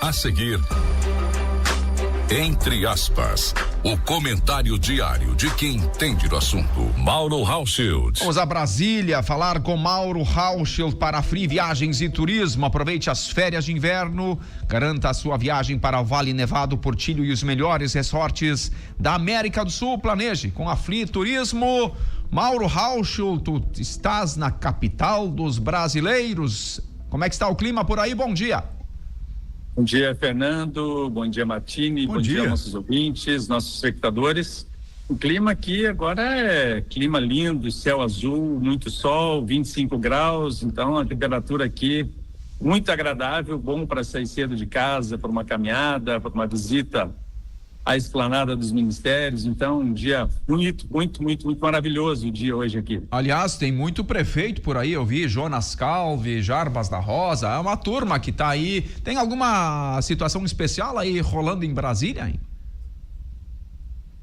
A seguir, Entre Aspas, o comentário diário de quem entende do assunto. Mauro Hauschild. Vamos a Brasília falar com Mauro Hauschild para a Free Viagens e Turismo. Aproveite as férias de inverno, garanta a sua viagem para o Vale Nevado, Portillo e os melhores resorts da América do Sul. Planeje com a Free Turismo. Mauro Hauschild, tu estás na capital dos brasileiros. Como é que está o clima por aí? Bom dia. Bom dia, Fernando. Bom dia, Martini. Bom dia, nossos ouvintes, nossos espectadores. O clima aqui agora é clima lindo, céu azul, muito sol, 25 graus. Então, a temperatura aqui muito agradável, bom para sair cedo de casa, para uma caminhada, para uma visita à esplanada dos ministérios. Então, um dia muito maravilhoso o dia hoje aqui. Aliás, tem muito prefeito por aí, eu vi Jonas Calvi, Jarbas da Rosa, é uma turma que tá aí. Tem alguma situação especial aí rolando em Brasília, hein?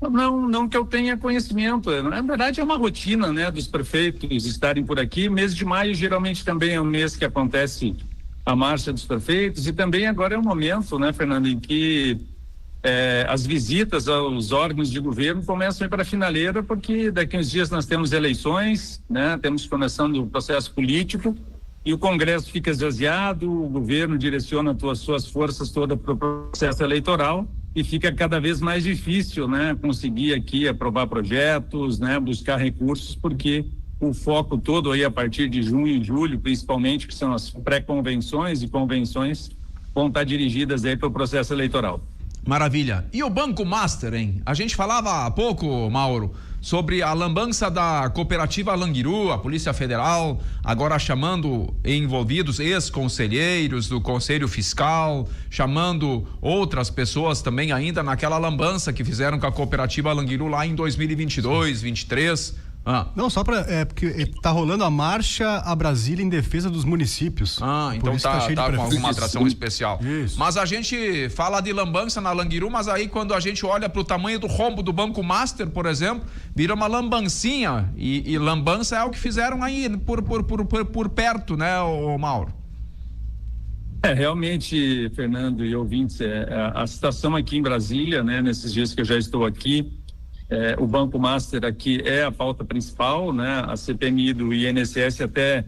Não que eu tenha conhecimento. Na verdade, é uma rotina, né, dos prefeitos estarem por aqui. Mês de maio geralmente também é um mês que acontece a marcha dos prefeitos, e também agora é um momento, né, Fernando, em que as visitas aos órgãos de governo começam a ir para a finaleira, porque daqui uns dias nós temos eleições, né? Temos começando o processo político e o Congresso fica esvaziado, o governo direciona as suas forças todas para o processo eleitoral e fica cada vez mais difícil, né? Conseguir aqui aprovar projetos, né? Buscar recursos, porque o foco todo aí a partir de junho e julho, principalmente, que são as pré-convenções e convenções, vão estar dirigidas aí para o processo eleitoral. Maravilha. E o Banco Master, hein? A gente falava há pouco, Mauro, sobre a lambança da cooperativa Languiru, a Polícia Federal, agora chamando envolvidos ex-conselheiros do Conselho Fiscal, chamando outras pessoas também ainda naquela lambança que fizeram com a cooperativa Languiru lá em 2022, 2023. Não, só porque tá rolando a marcha a Brasília em defesa dos municípios. Então tá com alguma atração especial. Isso. Mas a gente fala de lambança na Languiru, mas aí quando a gente olha pro tamanho do rombo do Banco Master, por exemplo, vira uma lambancinha, e lambança é o que fizeram aí por perto, né, o Mauro? Realmente, Fernando e ouvintes, a situação aqui em Brasília, né, nesses dias que eu já estou aqui, o Banco Master aqui é a pauta principal, né? A CPMI do INSS, até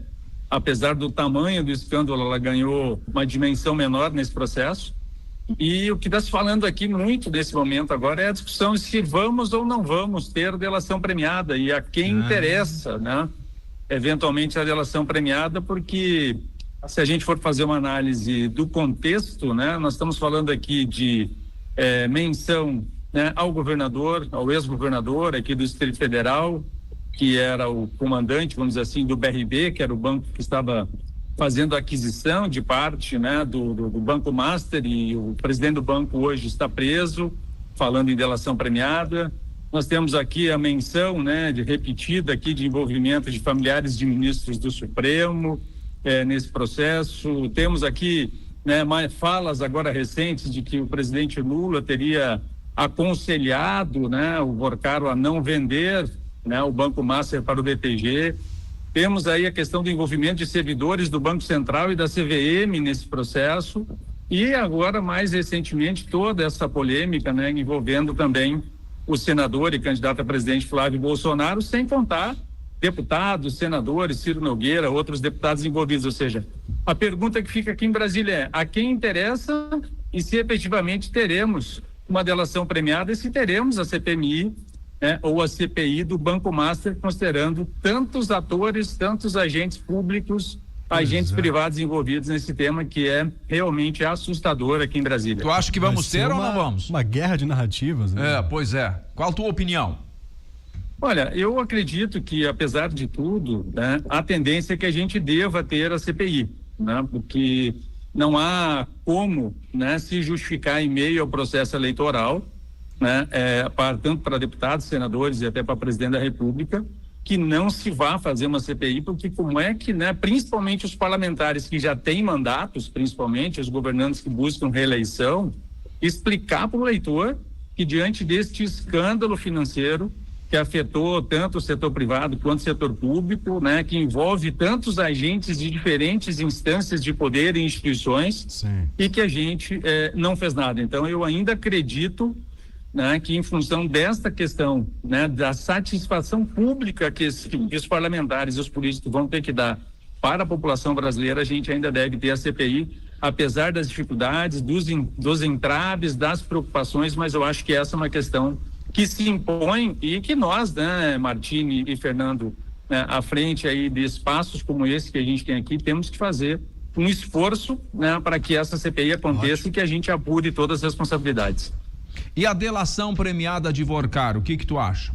apesar do tamanho do escândalo, ela ganhou uma dimensão menor nesse processo. E o que está se falando aqui muito nesse momento agora é a discussão se vamos ou não vamos ter delação premiada e a quem interessa, né? Eventualmente a delação premiada, porque se a gente for fazer uma análise do contexto, né? Nós estamos falando aqui de menção, né, ao governador, ao ex-governador aqui do Distrito Federal, que era o comandante, vamos dizer assim, do BRB, que era o banco que estava fazendo a aquisição de parte, né, do Banco Master, e o presidente do banco hoje está preso, falando em delação premiada. Nós temos aqui a menção, né, repetida aqui de envolvimento de familiares de ministros do Supremo nesse processo. Temos aqui, né, falas agora recentes de que o presidente Lula teria aconselhado, né, o Vorcaro a não vender, né, o Banco Master para o BTG. Temos aí a questão do envolvimento de servidores do Banco Central e da CVM nesse processo, e agora, mais recentemente, toda essa polêmica, né, envolvendo também o senador e candidato a presidente Flávio Bolsonaro, sem contar deputados, senadores, Ciro Nogueira, outros deputados envolvidos. Ou seja, a pergunta que fica aqui em Brasília é: a quem interessa e se efetivamente teremos uma delação premiada e se teremos a CPMI, né, ou a CPI do Banco Master, considerando tantos atores, tantos agentes públicos, agentes privados envolvidos nesse tema, que é realmente assustador aqui em Brasília. Tu acha que vamos ter ou não vamos? Uma guerra de narrativas, né? Pois é. Qual a tua opinião? Olha, eu acredito que, apesar de tudo, né, a tendência é que a gente deva ter a CPI, né, porque não há como, né, se justificar em meio ao processo eleitoral, né, tanto para deputados, senadores e até para presidente da República, que não se vá fazer uma CPI, porque como é que, né, principalmente os parlamentares que já têm mandatos, principalmente os governantes que buscam reeleição, explicar para o eleitor que diante deste escândalo financeiro que afetou tanto o setor privado quanto o setor público, né, que envolve tantos agentes de diferentes instâncias de poder e instituições. Sim. E que a gente não fez nada. Então, eu ainda acredito, né, que em função desta questão, né, da satisfação pública que os parlamentares e os políticos vão ter que dar para a população brasileira, a gente ainda deve ter a CPI, apesar das dificuldades, dos entraves, das preocupações, mas eu acho que essa é uma questão que se impõe e que nós, né, Martini e Fernando, né, à frente aí de espaços como esse que a gente tem aqui, temos que fazer um esforço, né, para que essa CPI aconteça. Ótimo. E que a gente apure todas as responsabilidades. E a delação premiada de Vorcar, o que tu acha?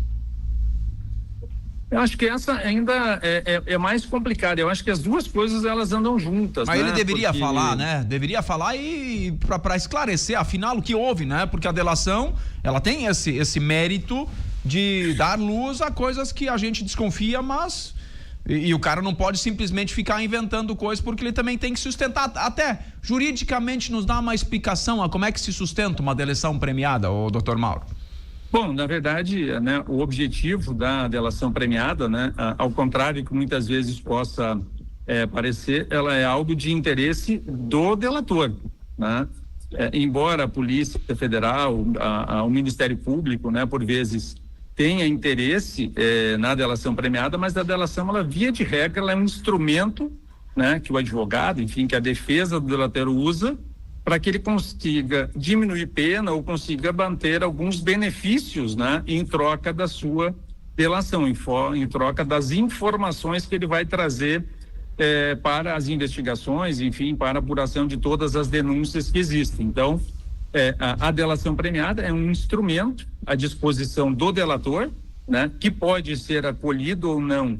Eu acho que essa ainda é mais complicada. Eu acho que as duas coisas elas andam juntas. Mas né? Ele deveria falar, né? Deveria falar e para esclarecer, afinal, o que houve, né? Porque a delação, ela tem esse mérito de dar luz a coisas que a gente desconfia, mas e o cara não pode simplesmente ficar inventando coisas, porque ele também tem que sustentar. Até juridicamente nos dá uma explicação a como é que se sustenta uma delação premiada, ô doutor Mauro. Bom, na verdade, né, o objetivo da delação premiada, né, ao contrário que muitas vezes possa parecer, ela é algo de interesse do delator, né? Embora a Polícia Federal, o Ministério Público, né, por vezes tenha interesse na delação premiada, mas a delação, ela via de regra, ela é um instrumento, né, que o advogado, enfim, que a defesa do delator usa para que ele consiga diminuir pena ou consiga manter alguns benefícios, né, em troca da sua delação, em troca das informações que ele vai trazer para as investigações, enfim, para a apuração de todas as denúncias que existem. Então, a delação premiada é um instrumento à disposição do delator, né, que pode ser acolhido ou não,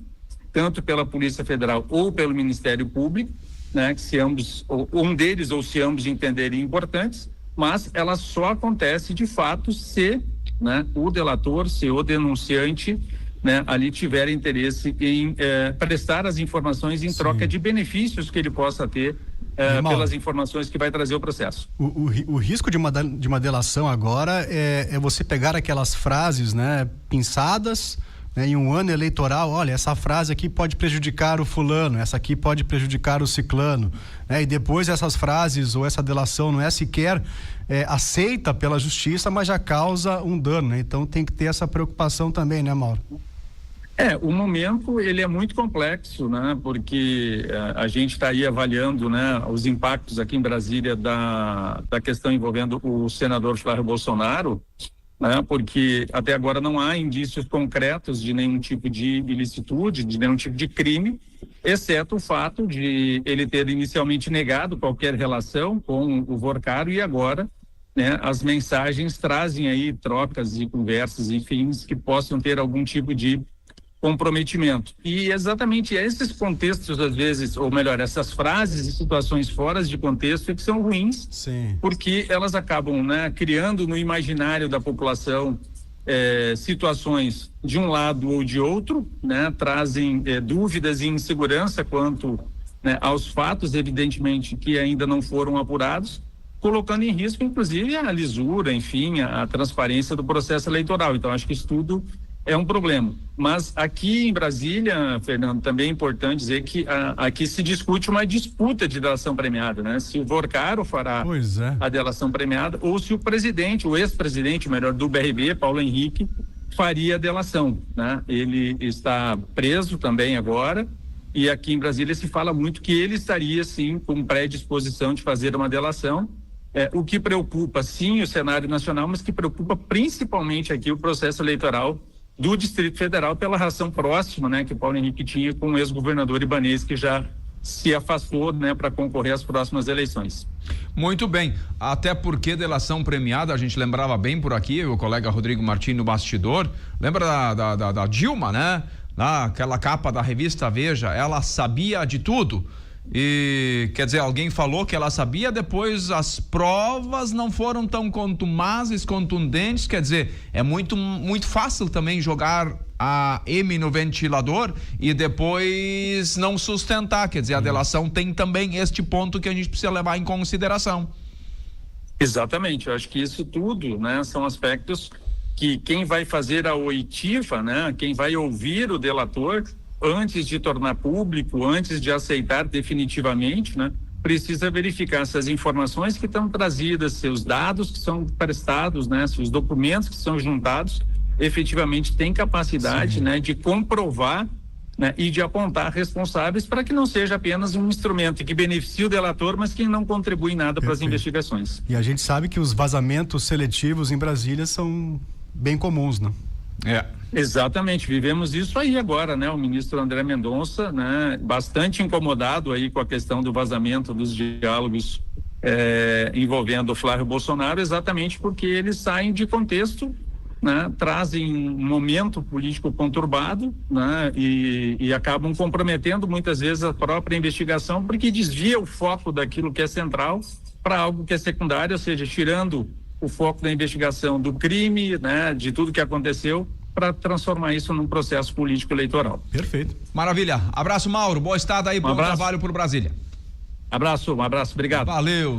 tanto pela Polícia Federal ou pelo Ministério Público, né, que se ambos, ou um deles ou se ambos entenderem importantes, mas ela só acontece de fato se, né, o delator, se o denunciante, né, ali tiver interesse em prestar as informações em troca de benefícios que ele possa ter pelas informações que vai trazer o processo. O risco de uma delação agora é você pegar aquelas frases, né, pinçadas, em um ano eleitoral, olha, essa frase aqui pode prejudicar o fulano, essa aqui pode prejudicar o ciclano, né? E depois essas frases ou essa delação não é sequer aceita pela justiça, mas já causa um dano, né? Então tem que ter essa preocupação também, né, Mauro? O momento, ele é muito complexo, né? Porque a gente está aí avaliando, né, os impactos aqui em Brasília da questão envolvendo o senador Flávio Bolsonaro, né, porque até agora não há indícios concretos de nenhum tipo de ilicitude, de nenhum tipo de crime, exceto o fato de ele ter inicialmente negado qualquer relação com o Vorcar e agora, né, as mensagens trazem aí trocas e conversas, enfim, que possam ter algum tipo de comprometimento. E exatamente esses contextos, às vezes, ou melhor, essas frases e situações fora de contexto que são ruins. Sim. Porque elas acabam, né, criando no imaginário da população situações de um lado ou de outro, né, trazem dúvidas e insegurança quanto, né, aos fatos, evidentemente, que ainda não foram apurados, colocando em risco, inclusive, a lisura, enfim, a transparência do processo eleitoral. Então, acho que isso tudo é um problema. Mas aqui em Brasília, Fernando, também é importante dizer que aqui se discute uma disputa de delação premiada, né? Se o Vorcaro fará a delação premiada ou se o presidente, o ex-presidente, melhor, do BRB, Paulo Henrique, faria a delação, né? Ele está preso também agora e aqui em Brasília se fala muito que ele estaria, sim, com predisposição de fazer uma delação, o que preocupa, sim, o cenário nacional, mas que preocupa principalmente aqui o processo eleitoral do Distrito Federal pela relação próxima, né, que o Paulo Henrique tinha com o ex-governador Ibanez, que já se afastou, né, para concorrer às próximas eleições. Muito bem, até porque delação premiada, a gente lembrava bem por aqui, o colega Rodrigo Martins no bastidor, lembra da Dilma, né? Aquela capa da revista Veja, ela sabia de tudo. E quer dizer, alguém falou que ela sabia, depois as provas não foram tão contumazes, contundentes, quer dizer, é muito fácil também jogar a M no ventilador e depois não sustentar, quer dizer, a delação tem também este ponto que a gente precisa levar em consideração. Exatamente, eu acho que isso tudo, né, são aspectos que quem vai fazer a oitiva, né, quem vai ouvir o delator, antes de tornar público, antes de aceitar definitivamente, né, precisa verificar se as informações que estão trazidas, se os dados que são prestados, né, se os documentos que são juntados, efetivamente têm capacidade, né, de comprovar, né, e de apontar responsáveis, para que não seja apenas um instrumento que beneficie o delator, mas que não contribui em nada para as investigações. E a gente sabe que os vazamentos seletivos em Brasília são bem comuns, né? Exatamente, vivemos isso aí agora, né? O ministro André Mendonça, né, bastante incomodado aí com a questão do vazamento dos diálogos envolvendo o Flávio Bolsonaro, exatamente porque eles saem de contexto, né, trazem um momento político conturbado, né, e acabam comprometendo muitas vezes a própria investigação, porque desvia o foco daquilo que é central para algo que é secundário, ou seja, tirando o foco da investigação do crime, né, de tudo que aconteceu, para transformar isso num processo político eleitoral. Perfeito. Maravilha. Abraço, Mauro. Boa estada aí, bom trabalho por Brasília. Um abraço, obrigado. Valeu.